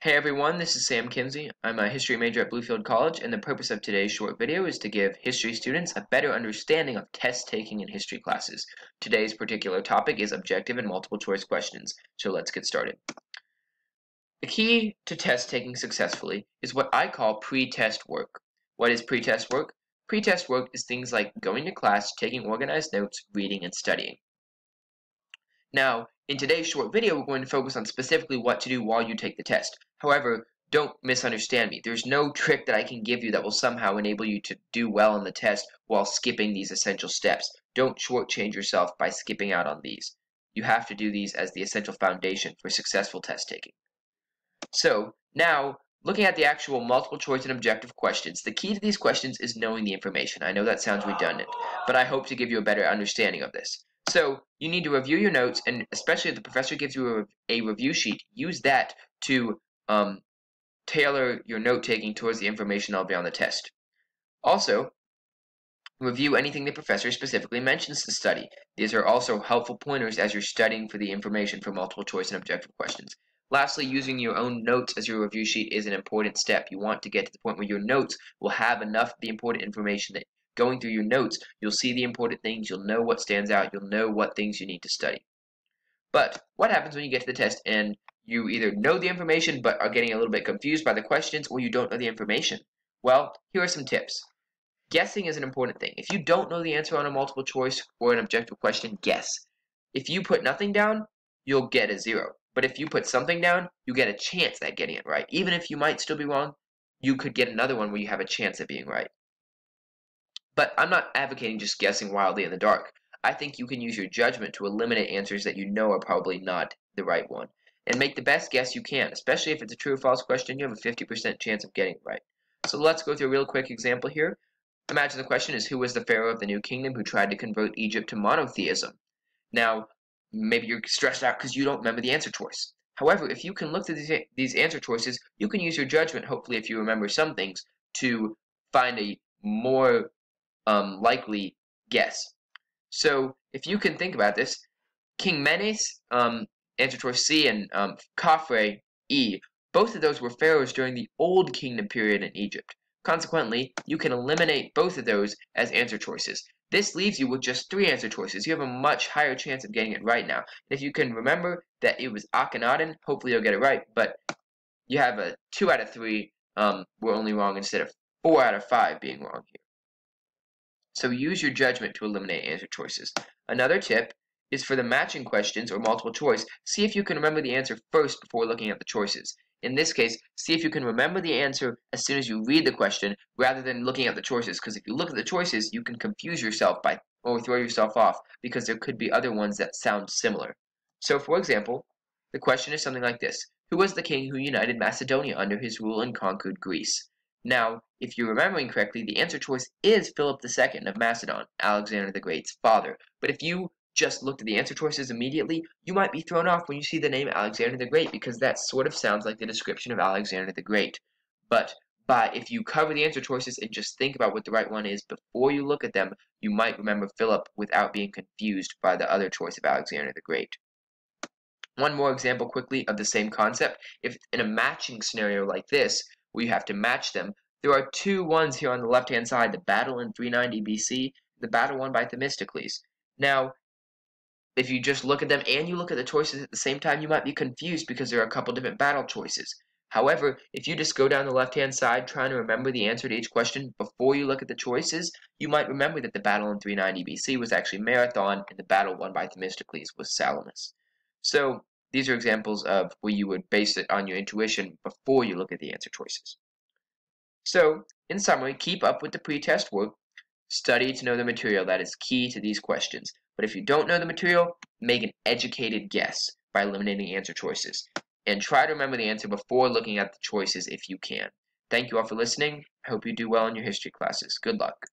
Hey everyone, this is Sam Kinsey. I'm a history major at Bluefield College, and the purpose of today's short video is to give history students a better understanding of test taking in history classes. Today's particular topic is objective and multiple choice questions, so let's get started. The key to test taking successfully is what I call pre-test work. What is pre-test work? Pre-test work is things like going to class, taking organized notes, reading, and studying. Now, in today's short video, we're going to focus on specifically what to do while you take the test. However, don't misunderstand me. There's no trick that I can give you that will somehow enable you to do well on the test while skipping these essential steps. Don't shortchange yourself by skipping out on these. You have to do these as the essential foundation for successful test taking. So, now, looking at the actual multiple choice and objective questions, the key to these questions is knowing the information. I know that sounds redundant, but I hope to give you a better understanding of this. So you need to review your notes, and especially if the professor gives you a review sheet, use that to tailor your note-taking towards the information that'll be on the test. Also, review anything the professor specifically mentions to study. These are also helpful pointers as you're studying for the information for multiple choice and objective questions. Lastly, using your own notes as your review sheet is an important step. You want to get to the point where your notes will have enough of the important information that going through your notes, you'll see the important things, you'll know what stands out, you'll know what things you need to study. But what happens when you get to the test and you either know the information but are getting a little bit confused by the questions, or you don't know the information? Well, here are some tips. Guessing is an important thing. If you don't know the answer on a multiple choice or an objective question, guess. If you put nothing down, you'll get a 0. But if you put something down, you get a chance at getting it right. Even if you might still be wrong, you could get another one where you have a chance at being right. But I'm not advocating just guessing wildly in the dark. I think you can use your judgment to eliminate answers that you know are probably not the right one, and make the best guess you can, especially if it's a true or false question. You have a 50% chance of getting it right. So let's go through a real quick example here. Imagine the question is, who was the pharaoh of the new kingdom who tried to convert Egypt to monotheism? Now, maybe you're stressed out because you don't remember the answer choice. However, if you can look through these answer choices, you can use your judgment, hopefully if you remember some things, to find a more likely guess. So if you can think about this, King Menes, answer choice C, and Khafre, E, both of those were pharaohs during the Old Kingdom period in Egypt. Consequently, you can eliminate both of those as answer choices. This leaves you with just 3 answer choices. You have a much higher chance of getting it right now. And if you can remember that it was Akhenaten, hopefully you'll get it right, but you have a 2 out of 3 were only wrong instead of 4 out of 5 being wrong here. So use your judgment to eliminate answer choices. Another tip is for the matching questions or multiple choice, see if you can remember the answer first before looking at the choices. In this case, see if you can remember the answer as soon as you read the question rather than looking at the choices, because if you look at the choices, you can confuse yourself or throw yourself off because there could be other ones that sound similar. So for example, the question is something like this. Who was the king who united Macedonia under his rule and conquered Greece? Now, if you're remembering correctly, the answer choice is Philip II of Macedon, Alexander the Great's father. But if you just looked at the answer choices immediately, you might be thrown off when you see the name Alexander the Great, because that sort of sounds like the description of Alexander the Great. But if you cover the answer choices and just think about what the right one is before you look at them, you might remember Philip without being confused by the other choice of Alexander the Great. One more example quickly of the same concept. If in a matching scenario like this, where you have to match them, there are 2 ones here on the left-hand side, the battle in 390 BC, the battle won by Themistocles. Now, if you just look at them and you look at the choices at the same time, you might be confused because there are a couple different battle choices. However, if you just go down the left-hand side trying to remember the answer to each question before you look at the choices, you might remember that the battle in 390 BC was actually Marathon and the battle won by Themistocles was Salamis. So these are examples of where you would base it on your intuition before you look at the answer choices. So, in summary, keep up with the pre-test work. Study to know the material. That is key to these questions. But if you don't know the material, make an educated guess by eliminating answer choices. And try to remember the answer before looking at the choices if you can. Thank you all for listening. I hope you do well in your history classes. Good luck.